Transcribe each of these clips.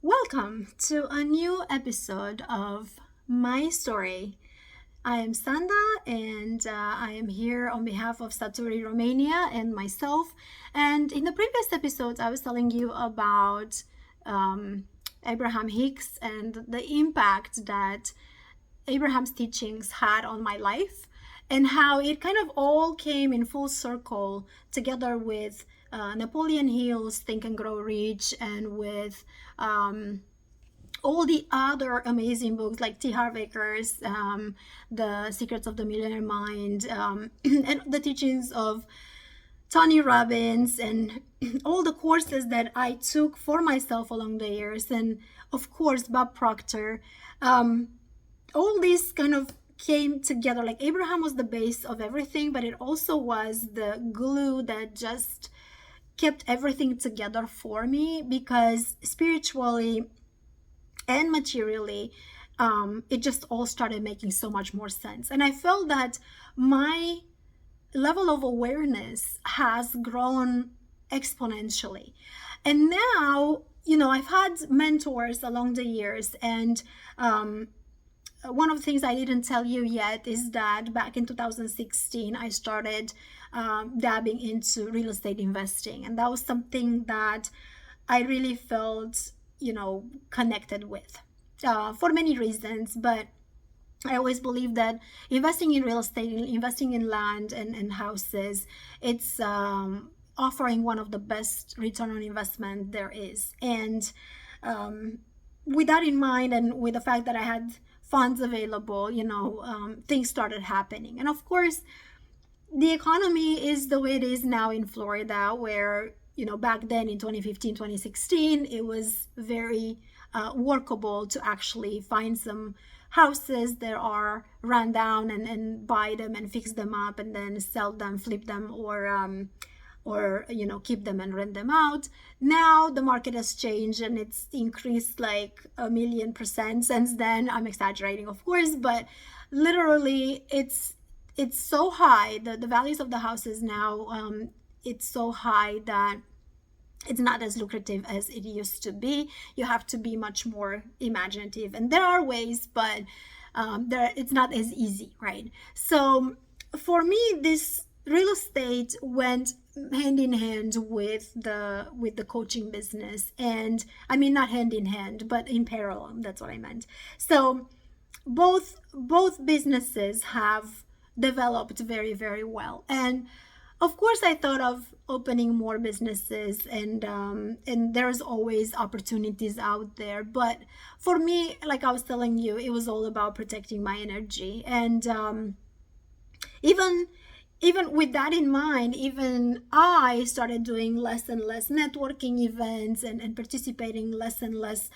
Welcome to a new episode of My Story. I am Sanda and I am here on behalf of Satori Romania and myself. And in the previous episodes, I was telling you about um, Abraham Hicks and the impact that Abraham's teachings had on my life and how it kind of all came in full circle together with Napoleon Hill's Think and Grow Rich and with all the other amazing books like T. Harv Eker's The Secrets of the Millionaire Mind and the teachings of Tony Robbins and all the courses that I took for myself along the years, and of course Bob Proctor. All this kind of came together. Like Abraham was the base of everything, but it also was the glue that just kept everything together for me, because spiritually and materially, it just all started making so much more sense. And I felt that my level of awareness has grown exponentially. And now, I've had mentors along the years, and one of the things I didn't tell you yet is that back in 2016, I started dabbing into real estate investing. And that was something that I really felt, connected with for many reasons. But I always believe that investing in real estate, investing in land and houses, it's offering one of the best return on investment there is. And with that in mind, and with the fact that I had funds available, things started happening. And of course, the economy is the way it is now in Florida, where, back then in 2015, 2016, it was very workable to actually find some houses that are run down and buy them and fix them up and then sell them, flip them, or keep them and rent them out. Now the market has changed and it's increased like 1,000,000% since then. I'm exaggerating, of course, but literally it's so high. The values of the houses now, it's so high that it's not as lucrative as it used to be. You have to be much more imaginative, and there are ways, but it's not as easy, right? So for me, this real estate went hand in hand with the coaching business. And I mean, not hand in hand, but in parallel. That's what I meant. So both businesses have developed very, very well. And of course, I thought of opening more businesses, and there's always opportunities out there. But for me, like I was telling you, it was all about protecting my energy. And even with that in mind, even I started doing less and less networking events and participating less and less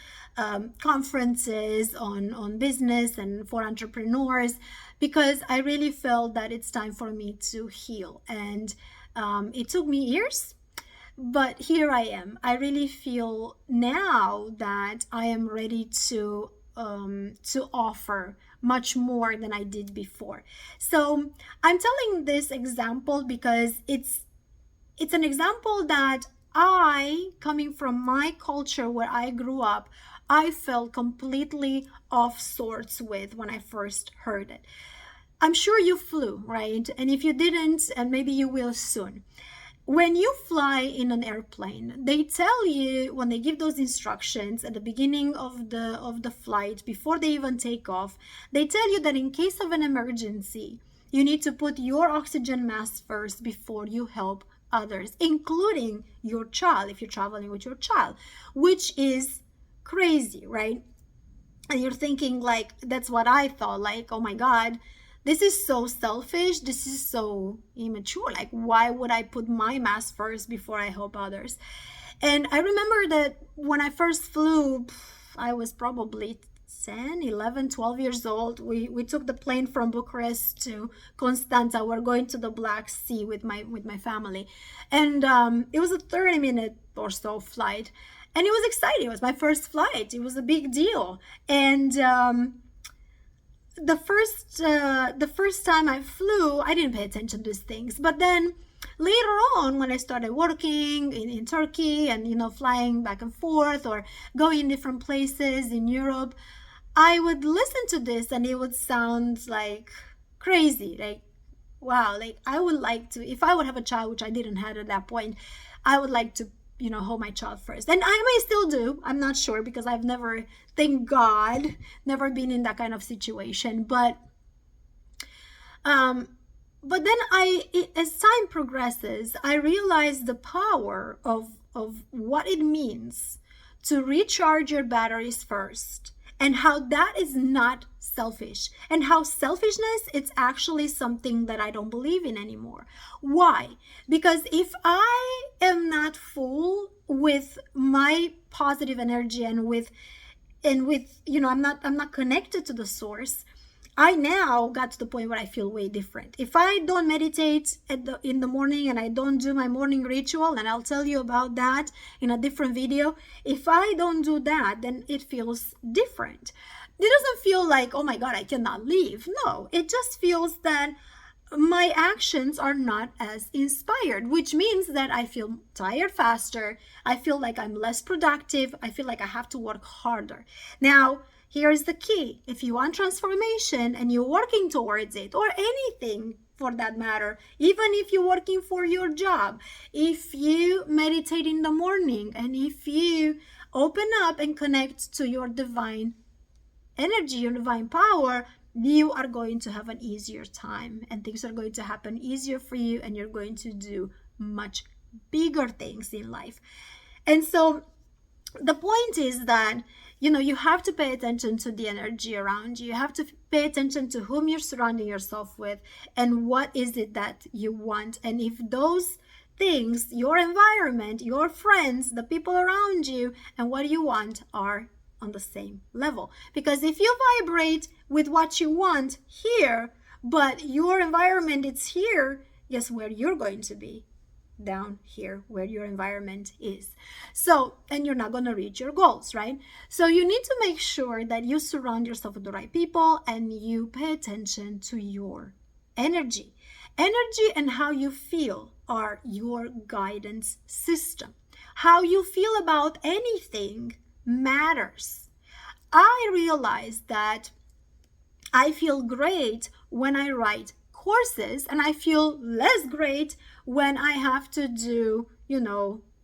conferences on business and for entrepreneurs, because I really felt that it's time for me to heal. And it took me years, but here I am. I really feel now that I am ready to offer much more than I did before. So I'm telling this example because it's an example that coming from my culture where I grew up, I felt completely off sorts with when I first heard it. I'm sure you flew, right? And if you didn't, and maybe you will soon, when you fly in an airplane, they tell you, when they give those instructions at the beginning of the flight, before they even take off, they tell you that in case of an emergency, you need to put your oxygen mask first before you help others, including your child, if you're traveling with your child, which is crazy, right? And you're thinking, like, that's what I thought, like, oh my God, this is so selfish, this is so immature. Like, why would I put my mask first before I help others? And I remember that when I first flew, I was probably 10, 11, 12 years old. We took the plane from Bucharest to Constanța. We're going to the Black Sea with my family. And it was a 30-minute or so flight. And it was exciting. It was my first flight. It was a big deal. And the first time I flew, I didn't pay attention to these things. But then later on, when I started working in Turkey and, flying back and forth or going different places in Europe, I would listen to this and it would sound like crazy. Like, wow, like I would like to, if I would have a child, which I didn't have at that point, I would like to, hold my child first. And I may still do. I'm not sure because I've never, thank God, never been in that kind of situation. Um, but then as time progresses, I realize the power of what it means to recharge your batteries first, and how that is not selfish, and how selfishness, it's actually something that I don't believe in anymore. Why? Because if I am not full with my positive energy and with I'm not connected to the source, I now got to the point where I feel way different. If I don't meditate in the morning and I don't do my morning ritual, and I'll tell you about that in a different video, if I don't do that, then it feels different. It doesn't feel like, oh my God, I cannot leave. No, it just feels that my actions are not as inspired, which means that I feel tired faster. I feel like I'm less productive. I feel like I have to work harder. Now, here's the key. If you want transformation and you're working towards it, or anything for that matter, even if you're working for your job, if you meditate in the morning, and if you open up and connect to your divine energy, your divine power, you are going to have an easier time, and things are going to happen easier for you, and you're going to do much bigger things in life. And so the point is that you have to pay attention to the energy around you. You have to pay attention to whom you're surrounding yourself with, and what is it that you want. And if those things, your environment, your friends, the people around you, and what you want are on the same level. Because if you vibrate with what you want here, but your environment is here, guess where you're going to be? Down here where your environment is. So, and you're not going to reach your goals, right? So you need to make sure that you surround yourself with the right people, and you pay attention to your energy. Energy and how you feel are your guidance system. How you feel about anything matters. I realized that I feel great when I write courses, and I feel less great when I have to do,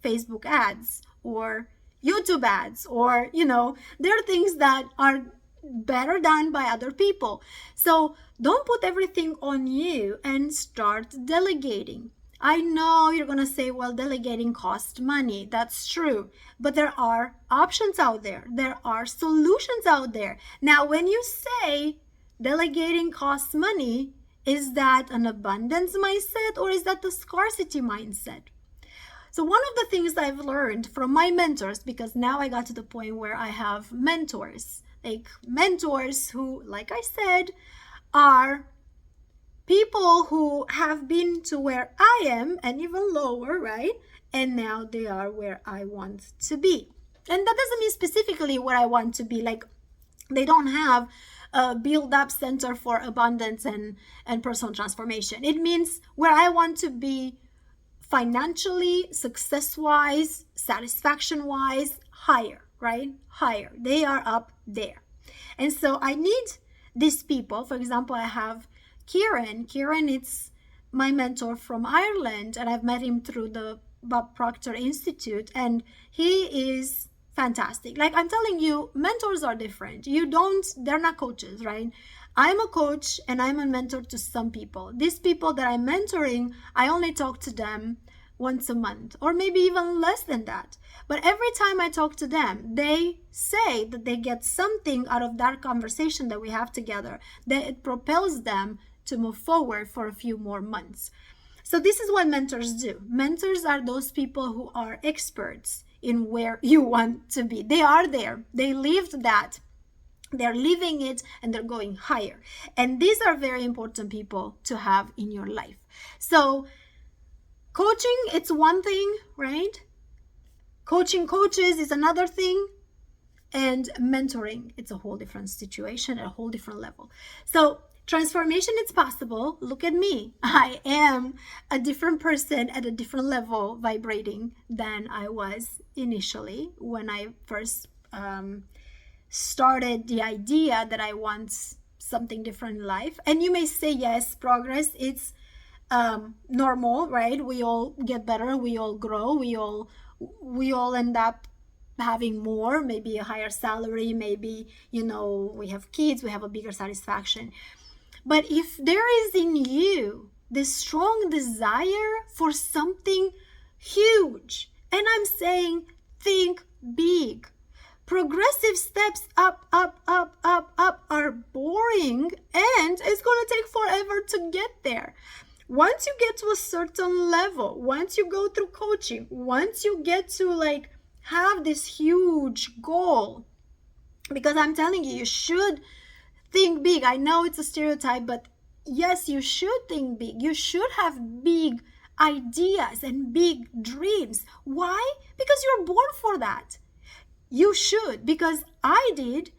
Facebook ads or YouTube ads, or, there are things that are better done by other people. So don't put everything on you, and start delegating. I know you're going to say, well, delegating costs money. That's true. But there are options out there. There are solutions out there. Now, when you say delegating costs money, is that an abundance mindset, or is that the scarcity mindset? So one of the things I've learned from my mentors, because now I got to the point where I have mentors, like mentors who, like I said, are people who have been to where I am and even lower, right? And now they are where I want to be. And that doesn't mean specifically where I want to be. Like, they don't have a build-up center for abundance and personal transformation. It means where I want to be financially, success-wise, satisfaction-wise, higher, right? Higher. They are up there. And so I need these people. For example, I have Kieran. Kieran, it's my mentor from Ireland, and I've met him through the Bob Proctor Institute, and he is fantastic. Like, I'm telling you, mentors are different. They're not coaches, right? I'm a coach and I'm a mentor to some people. These people that I'm mentoring, I only talk to them once a month, or maybe even less than that. But every time I talk to them, they say that they get something out of that conversation that we have together, that it propels them to move forward for a few more months. So this is what mentors do. Mentors are those people who are experts in where you want to be. They are there. They lived that. They're living it, and they're going higher. And these are very important people to have in your life. So coaching, it's one thing, right? Coaching coaches is another thing. And mentoring, it's a whole different situation, at a whole different level. So transformation is possible. Look at me. I am a different person at a different level vibrating than I was initially when I first started the idea that I want something different in life. And you may say, yes, progress, it's normal, right? We all get better, we all grow, we all end up having more, maybe a higher salary, maybe, we have kids, we have a bigger satisfaction. But if there is in you this strong desire for something huge, and I'm saying think big. Progressive steps up are boring, and it's going to take forever to get there. Once you get to a certain level, once you go through coaching, once you get to have this huge goal, because I'm telling you, you should think big. I know it's a stereotype, but yes, you should think big. You should have big ideas and big dreams. Why? Because you're born for that. You should, because I didn't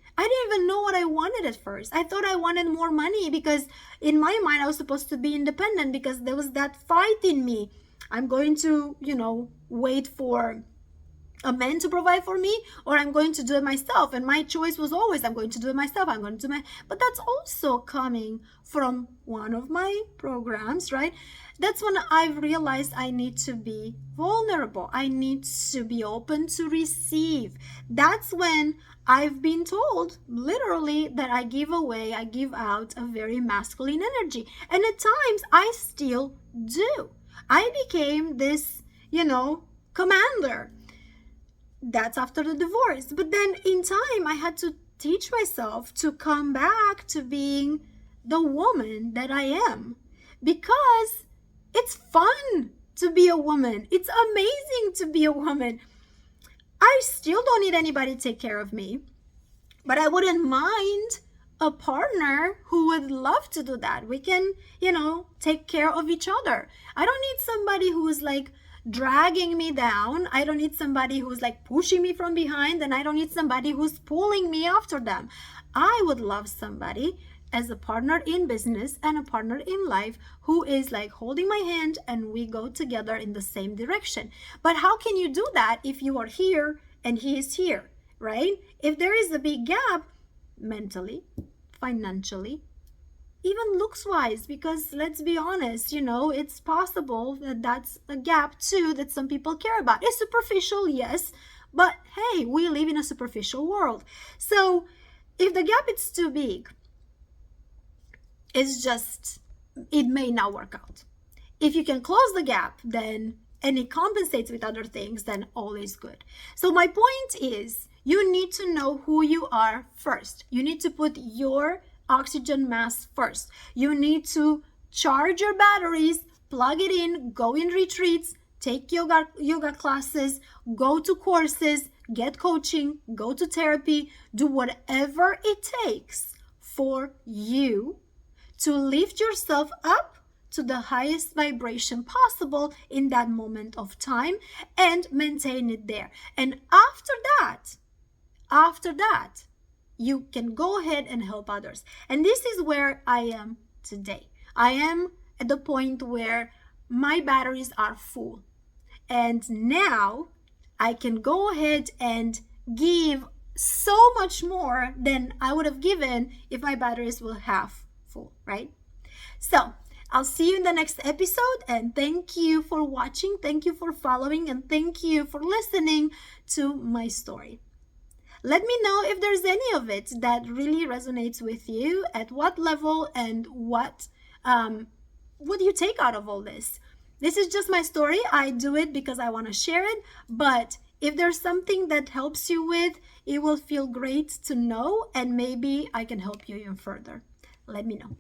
even know what I wanted at first. I thought I wanted more money because in my mind I was supposed to be independent, because there was that fight in me. I'm going to, wait for a man to provide for me, or I'm going to do it myself. And my choice was always, I'm going to do it myself. But that's also coming from one of my programs, right? That's when I've realized I need to be vulnerable. I need to be open to receive. That's when I've been told literally that I give out a very masculine energy. And at times I still do. I became this, commander. That's after the divorce. But then in time, I had to teach myself to come back to being the woman that I am, because it's fun to be a woman. It's amazing to be a woman. I still don't need anybody to take care of me, but I wouldn't mind a partner who would love to do that. We can, take care of each other. I don't need somebody who is dragging me down. I don't need somebody who's pushing me from behind, and I don't need somebody who's pulling me after them. I would love somebody as a partner in business and a partner in life who is holding my hand and we go together in the same direction. But how can you do that if you are here and he is here, right? If there is a big gap mentally, financially, even looks wise, because let's be honest, it's possible that that's a gap too that some people care about. It's superficial, yes, but hey, we live in a superficial world. So if the gap is too big, it may not work out. If you can close the gap, then, and it compensates with other things, then all is good. So my point is, you need to know who you are first. You need to put your oxygen mask first. You need to charge your batteries, plug it in, go in retreats, take yoga classes, go to courses, get coaching, go to therapy, do whatever it takes for you to lift yourself up to the highest vibration possible in that moment of time and maintain it there. And after that, you can go ahead and help others. And this is where I am today. I am at the point where my batteries are full. And now I can go ahead and give so much more than I would have given if my batteries were half full, right? So I'll see you in the next episode, and thank you for watching, thank you for following, and thank you for listening to my story. Let me know if there's any of it that really resonates with you, at what level, and what do you take out of all this? This is just my story. I do it because I want to share it, but if there's something that helps you with, it will feel great to know, and maybe I can help you even further. Let me know.